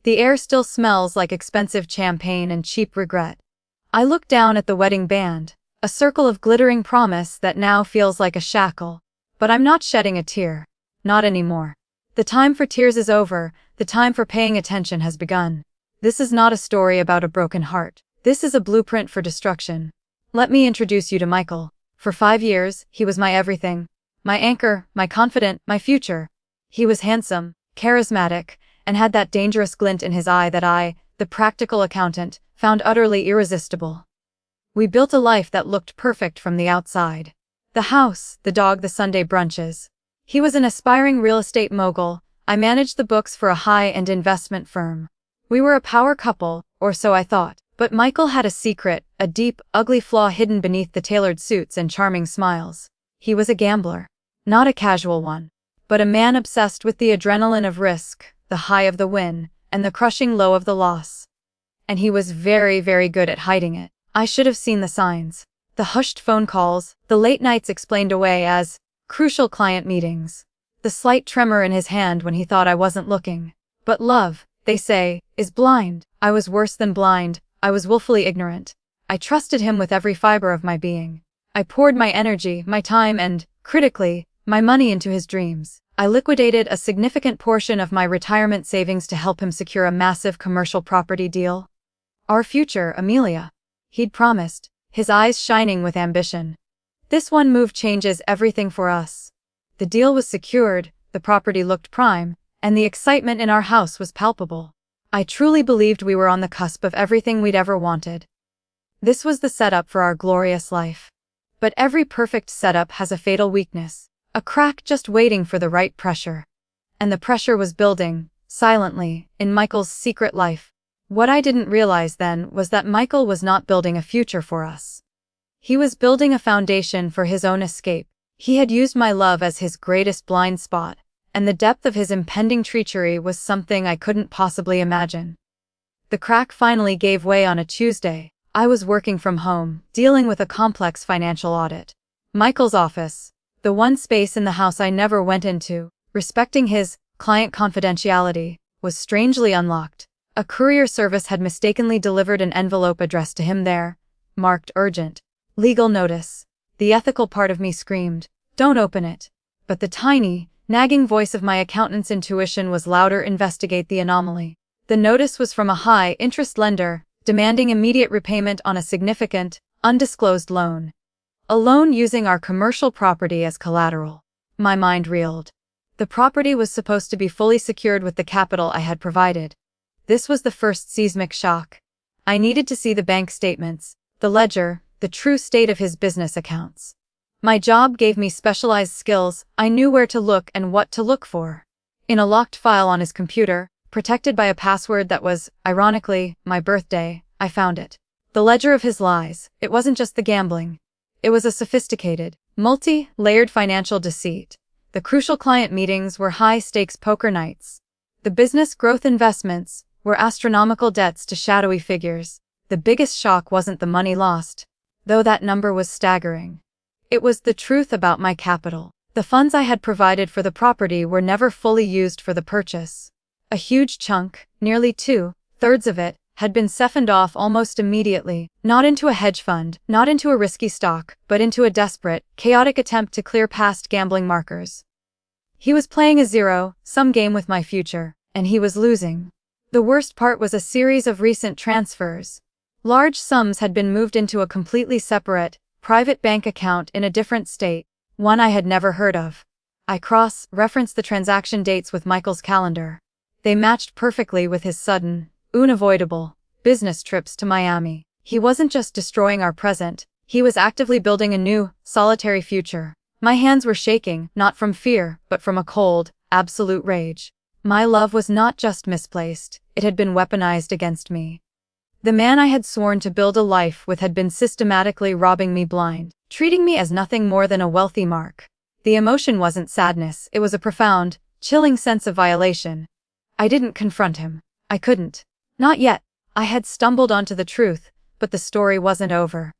The air still smells like expensive champagne and cheap regret. I look down at the wedding band, a circle of glittering promise that now feels like a shackle. But I'm not shedding a tear. Not anymore. The time for tears is over, the time for paying attention has begun. This is not a story about a broken heart. This is a blueprint for destruction. Let me introduce you to Michael. For 5 years, he was my everything. My anchor, my confidant, my future. He was handsome, charismatic, and had that dangerous glint in his eye that I, the practical accountant, found utterly irresistible. We built a life that looked perfect from the outside. The house, the dog, the Sunday brunches. He was an aspiring real estate mogul. I managed the books for a high-end investment firm. We were a power couple, or so I thought. But Michael had a secret, a deep, ugly flaw hidden beneath the tailored suits and charming smiles. He was a gambler. Not a casual one. But a man obsessed with the adrenaline of risk, the high of the win, and the crushing low of the loss. And he was very, very good at hiding it. I should have seen the signs. The hushed phone calls, the late nights explained away as crucial client meetings. The slight tremor in his hand when he thought I wasn't looking. But love, they say, is blind. I was worse than blind. I was willfully ignorant. I trusted him with every fiber of my being. I poured my energy, my time and, critically, my money into his dreams. I liquidated a significant portion of my retirement savings to help him secure a massive commercial property deal. Our future, Amelia. He'd promised, his eyes shining with ambition. This one move changes everything for us. The deal was secured, the property looked prime, and the excitement in our house was palpable. I truly believed we were on the cusp of everything we'd ever wanted. This was the setup for our glorious life. But every perfect setup has a fatal weakness, a crack just waiting for the right pressure. And the pressure was building, silently, in Michael's secret life. What I didn't realize then was that Michael was not building a future for us. He was building a foundation for his own escape. He had used my love as his greatest blind spot, and the depth of his impending treachery was something I couldn't possibly imagine. The crack finally gave way on a Tuesday. I was working from home, dealing with a complex financial audit. Michael's office, the one space in the house I never went into, respecting his client confidentiality, was strangely unlocked. A courier service had mistakenly delivered an envelope addressed to him there, marked urgent. Legal notice. The ethical part of me screamed, "Don't open it." But the tiny, nagging voice of my accountant's intuition was louder. Investigate the anomaly. The notice was from a high-interest lender, demanding immediate repayment on a significant, undisclosed loan. A loan using our commercial property as collateral. My mind reeled. The property was supposed to be fully secured with the capital I had provided. This was the first seismic shock. I needed to see the bank statements, the ledger, the true state of his business accounts. My job gave me specialized skills. I knew where to look and what to look for. In a locked file on his computer, protected by a password that was, ironically, my birthday, I found it. The ledger of his lies. It wasn't just the gambling. It was a sophisticated, multi-layered financial deceit. The crucial client meetings were high-stakes poker nights. The business growth investments were astronomical debts to shadowy figures. The biggest shock wasn't the money lost, though that number was staggering. It was the truth about my capital. The funds I had provided for the property were never fully used for the purchase. A huge chunk, nearly 2/3 of it, had been siphoned off almost immediately, not into a hedge fund, not into a risky stock, but into a desperate, chaotic attempt to clear past gambling markers. He was playing a zero-sum game with my future, and he was losing. The worst part was a series of recent transfers. Large sums had been moved into a completely separate, private bank account in a different state, one I had never heard of. I cross-referenced the transaction dates with Michael's calendar. They matched perfectly with his sudden, unavoidable, business trips to Miami. He wasn't just destroying our present, he was actively building a new, solitary future. My hands were shaking, not from fear, but from a cold, absolute rage. My love was not just misplaced, it had been weaponized against me. The man I had sworn to build a life with had been systematically robbing me blind, treating me as nothing more than a wealthy mark. The emotion wasn't sadness, it was a profound, chilling sense of violation. I didn't confront him. I couldn't. Not yet. I had stumbled onto the truth, but the story wasn't over.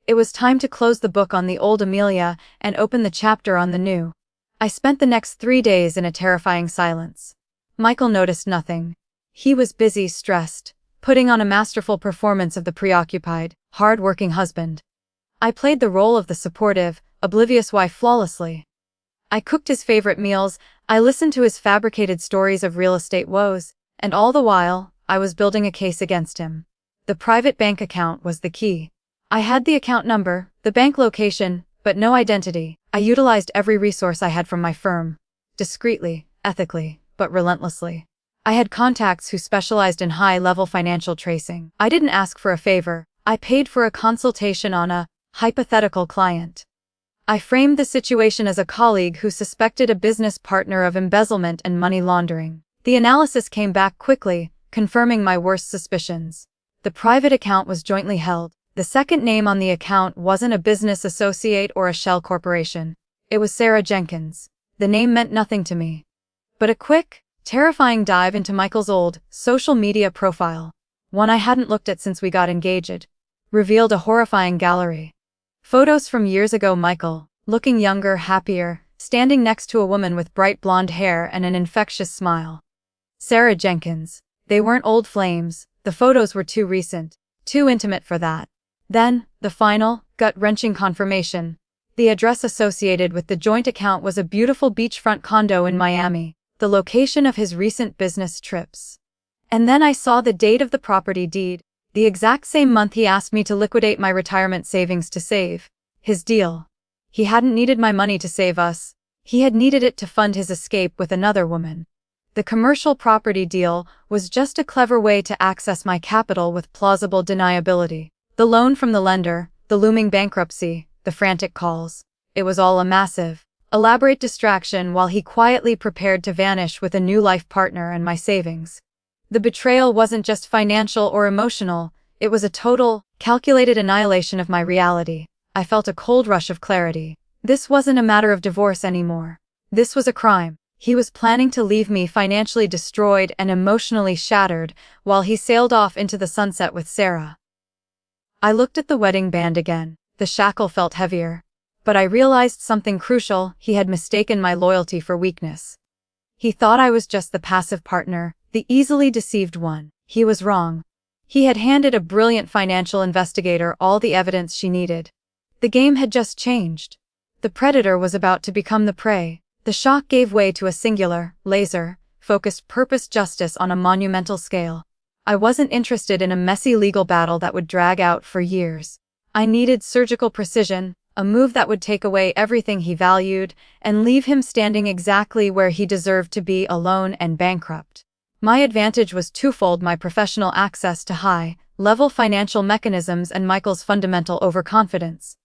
It was time to close the book on the old Amelia and open the chapter on the new. I spent the next 3 days in a terrifying silence. Michael noticed nothing. He was busy, stressed, putting on a masterful performance of the preoccupied, hard-working husband. I played the role of the supportive, oblivious wife flawlessly. I cooked his favorite meals, I listened to his fabricated stories of real estate woes, and all the while, I was building a case against him. The private bank account was the key. I had the account number, the bank location, but no identity. I utilized every resource I had from my firm. Discreetly, ethically, but relentlessly. I had contacts who specialized in high-level financial tracing. I didn't ask for a favor. I paid for a consultation on a hypothetical client. I framed the situation as a colleague who suspected a business partner of embezzlement and money laundering. The analysis came back quickly, confirming my worst suspicions. The private account was jointly held. The second name on the account wasn't a business associate or a shell corporation. It was Sarah Jenkins. The name meant nothing to me. But a quick, terrifying dive into Michael's old social media profile, one I hadn't looked at since we got engaged, revealed a horrifying gallery. Photos from years ago: Michael, looking younger, happier, standing next to a woman with bright blonde hair and an infectious smile. Sarah Jenkins. They weren't old flames, the photos were too recent, too intimate for that. Then, the final, gut-wrenching confirmation. The address associated with the joint account was a beautiful beachfront condo in Miami, the location of his recent business trips. And then I saw the date of the property deed, the exact same month he asked me to liquidate my retirement savings to save his deal. He hadn't needed my money to save us. He had needed it to fund his escape with another woman. The commercial property deal was just a clever way to access my capital with plausible deniability. The loan from the lender, the looming bankruptcy, the frantic calls. It was all a massive, elaborate distraction while he quietly prepared to vanish with a new life partner and my savings. The betrayal wasn't just financial or emotional, it was a total, calculated annihilation of my reality. I felt a cold rush of clarity. This wasn't a matter of divorce anymore. This was a crime. He was planning to leave me financially destroyed and emotionally shattered while he sailed off into the sunset with Sarah. I looked at the wedding band again. The shackle felt heavier. But I realized something crucial: he had mistaken my loyalty for weakness. He thought I was just the passive partner, the easily deceived one. He was wrong. He had handed a brilliant financial investigator all the evidence she needed. The game had just changed. The predator was about to become the prey. The shock gave way to a singular, laser-focused purpose: justice on a monumental scale. I wasn't interested in a messy legal battle that would drag out for years. I needed surgical precision, a move that would take away everything he valued and leave him standing exactly where he deserved to be, alone and bankrupt. My advantage was twofold: my professional access to high-level financial mechanisms and Michael's fundamental overconfidence.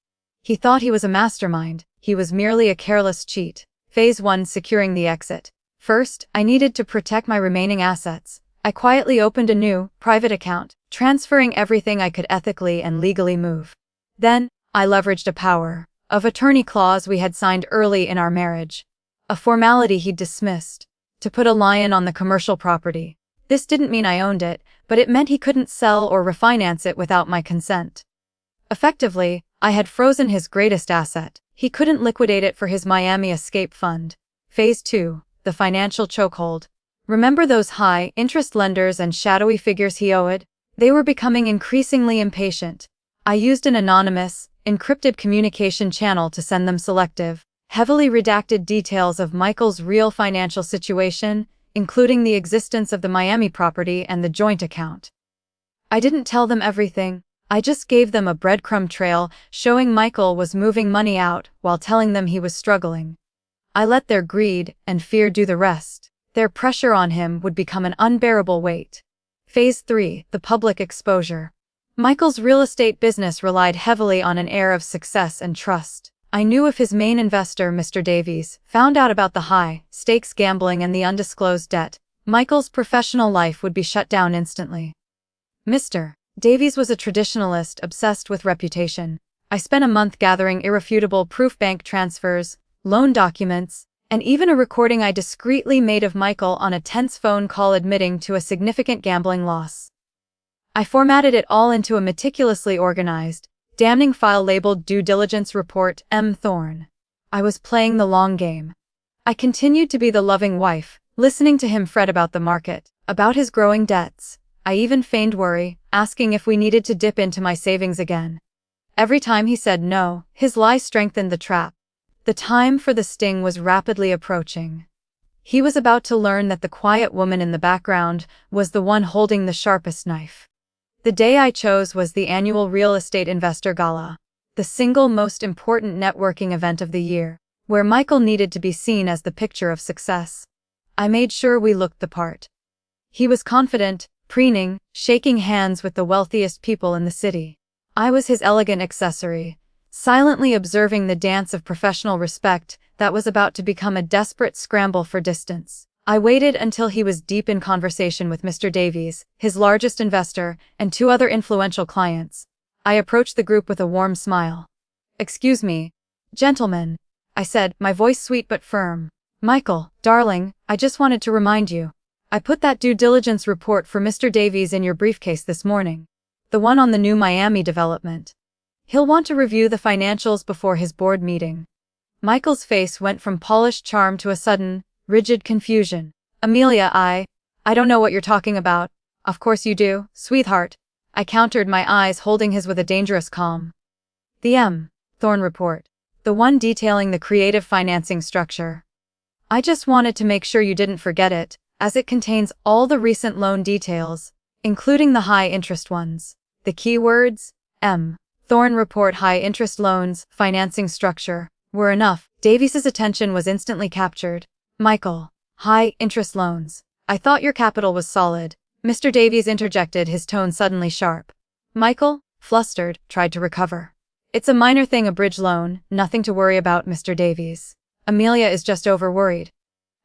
He thought he was a mastermind. He was merely a careless cheat. Phase 1: securing the exit. First, I needed to protect my remaining assets. I quietly opened a new, private account, transferring everything I could ethically and legally move. Then, I leveraged a power of attorney clause we had signed early in our marriage. A formality he'd dismissed. To put a lion on the commercial property. This didn't mean I owned it, but it meant he couldn't sell or refinance it without my consent. Effectively, I had frozen his greatest asset. He couldn't liquidate it for his Miami escape fund. Phase 2: the financial chokehold. Remember those high-interest lenders and shadowy figures he owed? They were becoming increasingly impatient. I used an anonymous, encrypted communication channel to send them selective, heavily redacted details of Michael's real financial situation, including the existence of the Miami property and the joint account. I didn't tell them everything. I just gave them a breadcrumb trail showing Michael was moving money out while telling them he was struggling. I let their greed and fear do the rest. Their pressure on him would become an unbearable weight. Phase 3: the public exposure. Michael's real estate business relied heavily on an air of success and trust. I knew if his main investor, Mr. Davies, found out about the high-stakes gambling and the undisclosed debt, Michael's professional life would be shut down instantly. Mr. Davies was a traditionalist obsessed with reputation. I spent a month gathering irrefutable proof: bank transfers, loan documents, and even a recording I discreetly made of Michael on a tense phone call admitting to a significant gambling loss. I formatted it all into a meticulously organized, damning file labeled Due Diligence Report M. Thorne. I was playing the long game. I continued to be the loving wife, listening to him fret about the market, About his growing debts. I even feigned worry, asking if we needed to dip into my savings again. Every time he said no, his lie strengthened the trap. The time for the sting was rapidly approaching. He was about to learn that the quiet woman in the background was the one holding the sharpest knife. The day I chose was the annual Real Estate Investor Gala, the single most important networking event of the year, where Michael needed to be seen as the picture of success. I made sure we looked the part. He was confident, preening, shaking hands with the wealthiest people in the city. I was his elegant accessory, silently observing the dance of professional respect that was about to become a desperate scramble for distance. I waited until he was deep in conversation with Mr. Davies, his largest investor, and 2 other influential clients. I approached the group with a warm smile. "Excuse me, gentlemen," I said, my voice sweet but firm. "Michael, darling, I just wanted to remind you. I put that due diligence report for Mr. Davies in your briefcase this morning. The one on the new Miami development. He'll want to review the financials before his board meeting." Michael's face went from polished charm to a sudden, rigid confusion. "Amelia, I don't know what you're talking about." "Of course you do, sweetheart," I countered, my eyes holding his with a dangerous calm. "The Thorne report. The one detailing the creative financing structure. I just wanted to make sure you didn't forget it, as it contains all the recent loan details, including the high-interest ones. The keywords, Thorne report, high-interest loans, financing structure, were enough. Davies's attention was instantly captured. "Michael, high-interest loans. I thought your capital was solid," Mr. Davies interjected, his tone suddenly sharp. Michael, flustered, tried to recover. "It's a minor thing, a bridge loan, nothing to worry about, Mr. Davies. Amelia is just over-worried."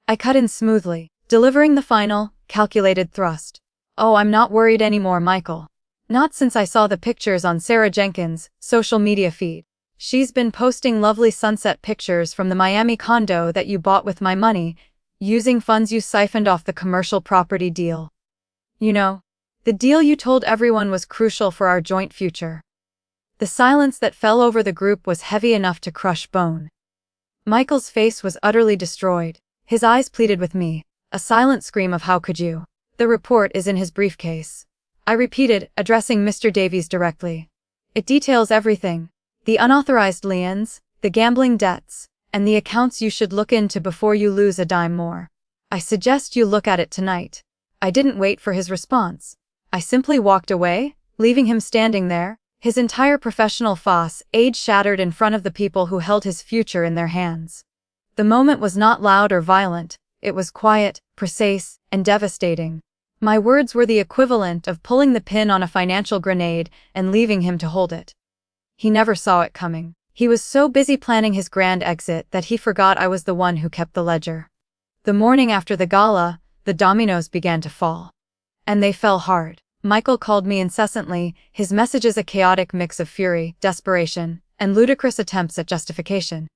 I cut in smoothly, delivering the final, calculated thrust. "Oh, I'm not worried anymore, Michael. Not since I saw the pictures on Sarah Jenkins' social media feed. She's been posting lovely sunset pictures from the Miami condo that you bought with my money, using funds you siphoned off the commercial property deal. You know, the deal you told everyone was crucial for our joint future." The silence that fell over the group was heavy enough to crush bone. Michael's face was utterly destroyed. His eyes pleaded with me, a silent scream of "How could you?" "The report is in his briefcase," I repeated, addressing Mr. Davies directly. "It details everything. The unauthorized liens, the gambling debts, and the accounts you should look into before you lose a dime more. I suggest you look at it tonight." I didn't wait for his response. I simply walked away, leaving him standing there, his entire professional facade shattered in front of the people who held his future in their hands. The moment was not loud or violent, it was quiet, precise, and devastating. My words were the equivalent of pulling the pin on a financial grenade and leaving him to hold it. He never saw it coming. He was so busy planning his grand exit that he forgot I was the one who kept the ledger. The morning after the gala, the dominoes began to fall. And they fell hard. Michael called me incessantly, his messages a chaotic mix of fury, desperation, and ludicrous attempts at justification.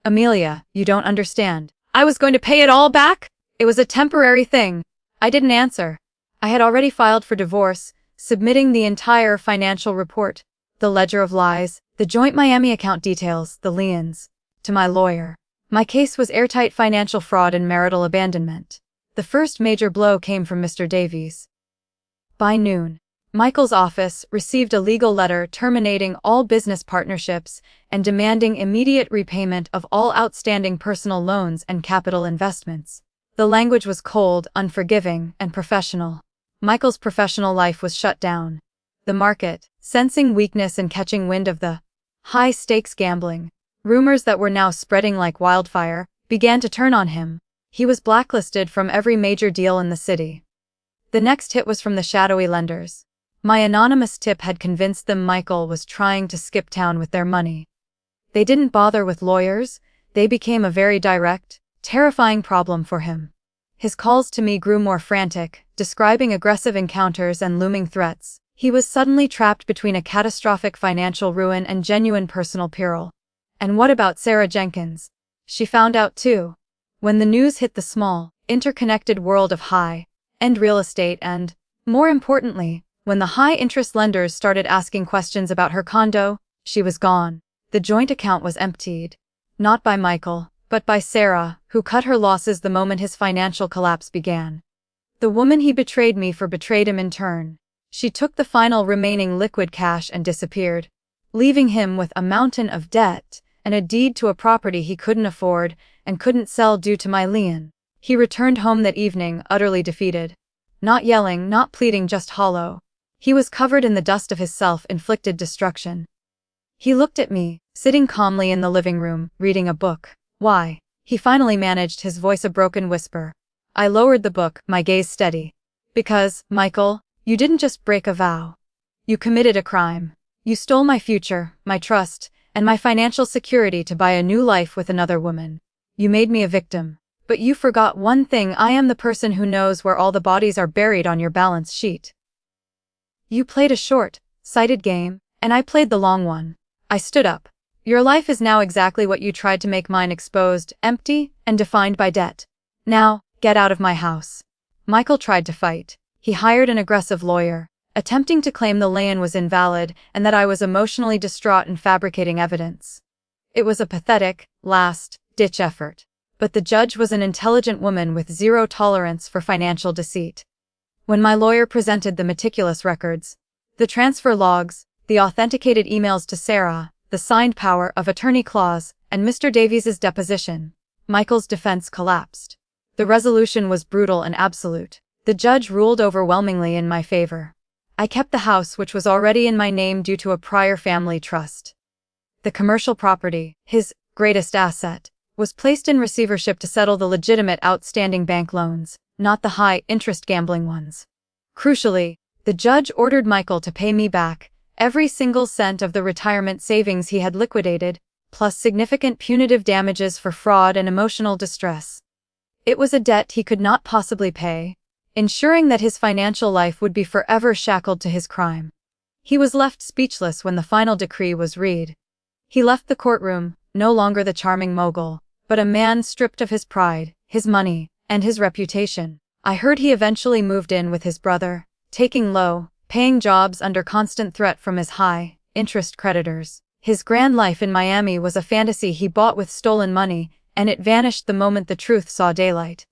"Amelia, you don't understand. I was going to pay it all back. It was a temporary thing." I didn't answer. I had already filed for divorce, submitting the entire financial report, the ledger of lies, the joint Miami account details, the liens, to my lawyer. My case was airtight: financial fraud and marital abandonment. The first major blow came from Mr. Davies. By noon, Michael's office received a legal letter terminating all business partnerships and demanding immediate repayment of all outstanding personal loans and capital investments. The language was cold, unforgiving, and professional. Michael's professional life was shut down. The market, sensing weakness and catching wind of the high-stakes gambling rumors that were now spreading like wildfire, began to turn on him. He was blacklisted from every major deal in the city. The next hit was from the shadowy lenders. My anonymous tip had convinced them Michael was trying to skip town with their money. They didn't bother with lawyers, they became a very direct, terrifying problem for him. His calls to me grew more frantic, describing aggressive encounters and looming threats. He was suddenly trapped between a catastrophic financial ruin and genuine personal peril. And what about Sarah Jenkins? She found out too. When the news hit the small, interconnected world of high-end real estate and, more importantly, when the high-interest lenders started asking questions about her condo, she was gone. The joint account was emptied. Not by Michael, but by Sarah, who cut her losses the moment his financial collapse began. The woman he betrayed me for betrayed him in turn. She took the final remaining liquid cash and disappeared, leaving him with a mountain of debt and a deed to a property he couldn't afford and couldn't sell due to my lien. He returned home that evening utterly defeated. Not yelling, not pleading, just hollow. He was covered in the dust of his self-inflicted destruction. He looked at me, sitting calmly in the living room, reading a book. Why? He finally managed, his voice a broken whisper. I lowered the book, my gaze steady. Because, Michael, you didn't just break a vow. You committed a crime. You stole my future, my trust, and my financial security to buy a new life with another woman. You made me a victim. But you forgot one thing: I am the person who knows where all the bodies are buried on your balance sheet. You played a short-sighted game, and I played the long one. I stood up. Your life is now exactly what you tried to make mine: exposed, empty, and defined by debt. Now, get out of my house. Michael tried to fight. He hired an aggressive lawyer, attempting to claim the lien was invalid and that I was emotionally distraught and fabricating evidence. It was a pathetic, last-ditch effort. But the judge was an intelligent woman with zero tolerance for financial deceit. When my lawyer presented the meticulous records, the transfer logs, the authenticated emails to Sarah, the signed power of attorney clause, and Mr. Davies's deposition, Michael's defense collapsed. The resolution was brutal and absolute. The judge ruled overwhelmingly in my favor. I kept the house, which was already in my name due to a prior family trust. The commercial property, his greatest asset, was placed in receivership to settle the legitimate outstanding bank loans, not the high-interest gambling ones. Crucially, the judge ordered Michael to pay me back every single cent of the retirement savings he had liquidated, plus significant punitive damages for fraud and emotional distress. It was a debt he could not possibly pay, ensuring that his financial life would be forever shackled to his crime. He was left speechless when the final decree was read. He left the courtroom, no longer the charming mogul, but a man stripped of his pride, his money, and his reputation. I heard he eventually moved in with his brother, taking low-paying jobs under constant threat from his high-interest creditors. His grand life in Miami was a fantasy he bought with stolen money, and it vanished the moment the truth saw daylight.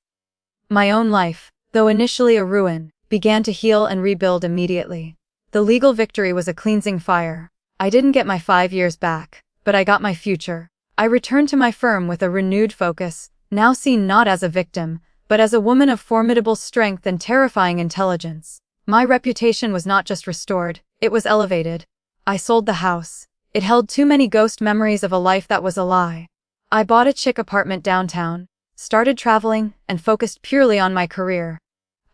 My own life, though initially a ruin, began to heal and rebuild immediately. The legal victory was a cleansing fire. I didn't get my 5 years back, but I got my future. I returned to my firm with a renewed focus, now seen not as a victim, but as a woman of formidable strength and terrifying intelligence. My reputation was not just restored, it was elevated. I sold the house. It held too many ghost memories of a life that was a lie. I bought a chic apartment downtown, started traveling, and focused purely on my career.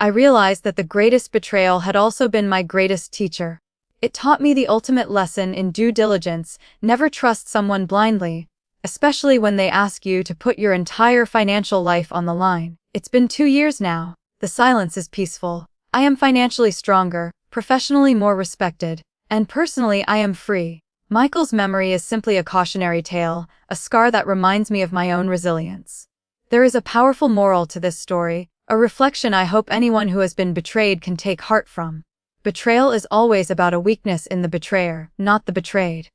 I realized that the greatest betrayal had also been my greatest teacher. It taught me the ultimate lesson in due diligence: never trust someone blindly, especially when they ask you to put your entire financial life on the line. It's been 2 years now. The silence is peaceful. I am financially stronger, professionally more respected, and personally I am free. Michael's memory is simply a cautionary tale, a scar that reminds me of my own resilience. There is a powerful moral to this story, a reflection I hope anyone who has been betrayed can take heart from. Betrayal is always about a weakness in the betrayer, not the betrayed.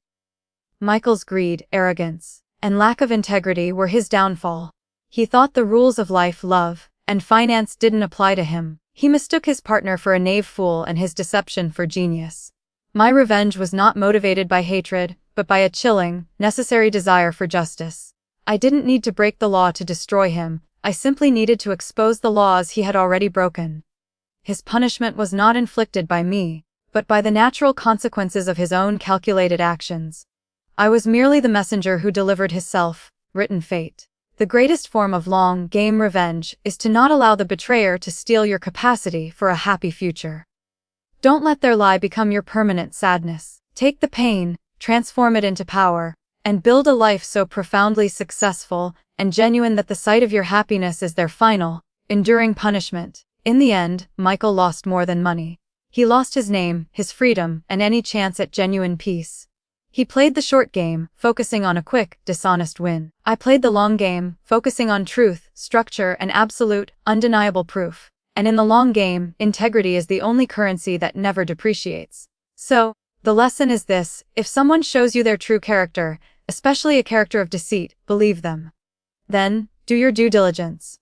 Michael's greed, arrogance, and lack of integrity were his downfall. He thought the rules of life, love, and finance didn't apply to him. He mistook his partner for a knave fool and his deception for genius. My revenge was not motivated by hatred, but by a chilling, necessary desire for justice. I didn't need to break the law to destroy him, I simply needed to expose the laws he had already broken. His punishment was not inflicted by me, but by the natural consequences of his own calculated actions. I was merely the messenger who delivered his self-written fate. The greatest form of long-game revenge is to not allow the betrayer to steal your capacity for a happy future. Don't let their lie become your permanent sadness. Take the pain, transform it into power, and build a life so profoundly successful and genuine that the sight of your happiness is their final, enduring punishment. In the end, Michael lost more than money. He lost his name, his freedom, and any chance at genuine peace. He played the short game, focusing on a quick, dishonest win. I played the long game, focusing on truth, structure, and absolute, undeniable proof. And in the long game, integrity is the only currency that never depreciates. So, the lesson is this: if someone shows you their true character, especially a character of deceit, believe them. Then, do your due diligence.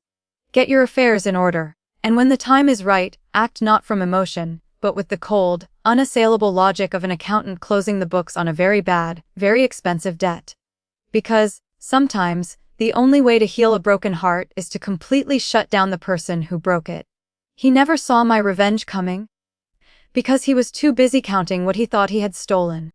Get your affairs in order, And when the time is right, act not from emotion, but with the cold, unassailable logic of an accountant closing the books on a very bad, very expensive debt. Because, sometimes, the only way to heal a broken heart is to completely shut down the person who broke it. He never saw my revenge coming, because he was too busy counting what he thought he had stolen.